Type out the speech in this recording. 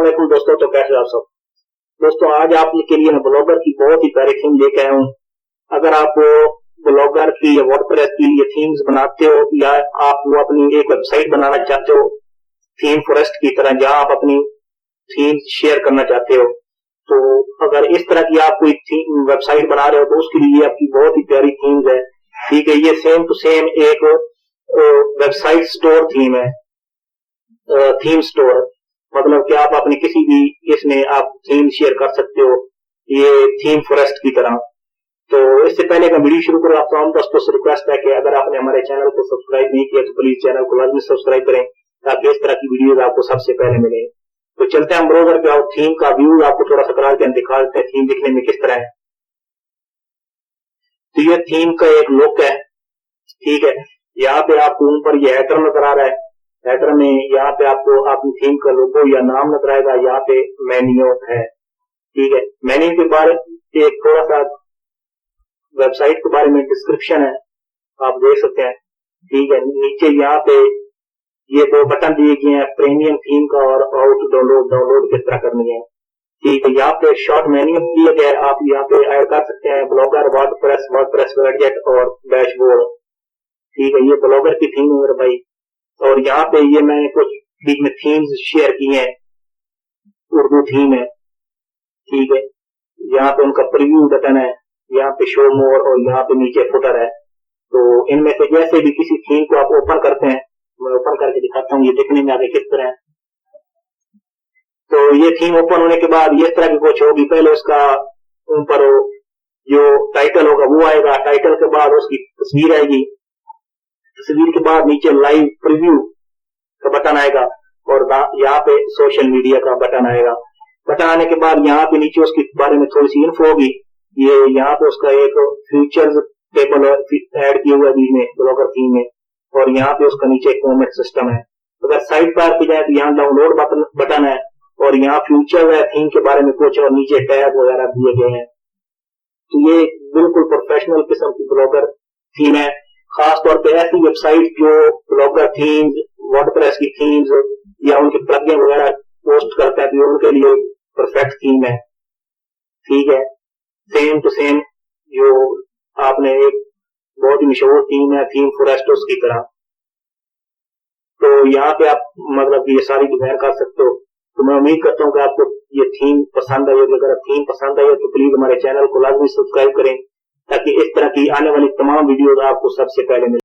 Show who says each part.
Speaker 1: वालेकुम दोस्तों, तो कैसे आप सब दोस्तों। आज आपके लिए मैं ब्लॉगर की बहुत ही प्यारी थीम लेके आया हूँ। अगर आप ब्लॉगर की या वर्डप्रेस की लिए थीम्स बनाते हो या आप वो अपनी एक वेबसाइट बनाना चाहते हो थीम फॉरेस्ट की तरह, जहां आप अपनी थीम शेयर करना चाहते हो, तो अगर इस तरह की आप कोई थीम वेबसाइट बना रहे हो तो उसके लिए आपकी बहुत ही प्यारी थीम्स है। ठीक है, ये सेम टू सेम एक वेबसाइट स्टोर थीम है। थीम स्टोर मतलब कि आप अपनी किसी भी इसमें आप थीम शेयर कर सकते हो, ये थीम फॉरेस्ट की तरह। तो इससे पहले मैं वीडियो शुरू करूँ, आप तमाम दोस्तों से रिक्वेस्ट है कि अगर आपने हमारे चैनल को सब्सक्राइब नहीं किया तो प्लीज चैनल को लाजमी सब्सक्राइब करें, ताकि इस तरह की वीडियोज आपको सबसे पहले मिले। तो चलते हैं हम ब्राउज़र पे, और थीम का व्यू आपको थोड़ा सा करा के दिखा देते हैं थीम दिखने में किस तरह है। तो ये थीम का एक लुक है। ठीक है, यहाँ पे आपको ऊपर ये हेडर नजर आ रहा है। हेडर में यहाँ पे आपको अपनी थीम का लोगो या नाम नजर आएगा। यहाँ पे मेन्यू है। ठीक है, मेन्यू के बारे एक थोड़ा सा वेबसाइट के बारे में डिस्क्रिप्शन है, आप देख सकते हैं। ठीक है, नीचे यहाँ पे ये दो बटन दिए गए हैं, प्रीमियम थीम का और हाउ टू डाउनलोड किस तरह करनी है। ठीक है, यहाँ पे शॉर्ट मेन्यू दिया गया है, आप यहाँ पे ऐड कर सकते हैं ब्लॉगर, वर्डप्रेस विडजेट और डैशबोर्ड। ठीक है, ये ब्लॉगर की थीम है मेरे भाई। और यहाँ पे ये मैंने कुछ बीच में थीम्स शेयर की हैं, उर्दू थीम है। ठीक है, यहाँ पे उनका प्रीव्यू बटन है, यहाँ पे शो मोर और यहाँ पे नीचे फुटर है। तो इनमें से जैसे भी किसी थीम को आप ओपन करते हैं, मैं ओपन करके दिखाता हूँ ये दिखने में आगे किस तरह है। तो ये थीम ओपन होने के बाद ये इस तरह की कुछ होगी। पहले उसका ऊपर जो टाइटल होगा वो आएगा, टाइटल के बाद उसकी तस्वीर आएगी, तस्वीर के बाद नीचे लाइव प्रीव्यू का बटन आएगा और यहाँ पे सोशल मीडिया का बटन आएगा। बटन आने के बाद यहाँ पे नीचे उसके बारे में थोड़ी सी इन्फो होगी। ये यहाँ पे उसका एक फीचर्स टेबल ऐड किया हुआ है बीच में ब्लॉगर थीम में, और यहाँ पे उसका नीचे कमेंट सिस्टम है। अगर साइड बार की जाए तो यहाँ डाउनलोड बटन है और यहाँ फ्यूचर है थीम के बारे में कुछ, और नीचे टैब वगैरह दिए गए हैं। तो ये बिल्कुल प्रोफेशनल किस्म की ब्लॉगर थीम है। खास तौर पे ऐसी वेबसाइट जो ब्लॉगर थीम्स, वर्डप्रेस की थीम्स या उनके प्लगइन वगैरह पोस्ट करते हैं, तो उनके लिए परफेक्ट थीम है। ठीक है, सेम टू सेम जो आपने एक बहुत ही मशहूर थीम है थीम फॉरेस्ट की तरह। तो यहाँ पे आप मतलब ये सारी डिजाइन कर सकते हो। तो मैं उम्मीद करता हूँ कि आपको ये थीम पसंद आई। अगर थीम पसंद आई तो प्लीज हमारे चैनल को लाजमी सब्सक्राइब करें, ताकि इस तरह की आने वाली तमाम वीडियोज आपको सबसे पहले मिले।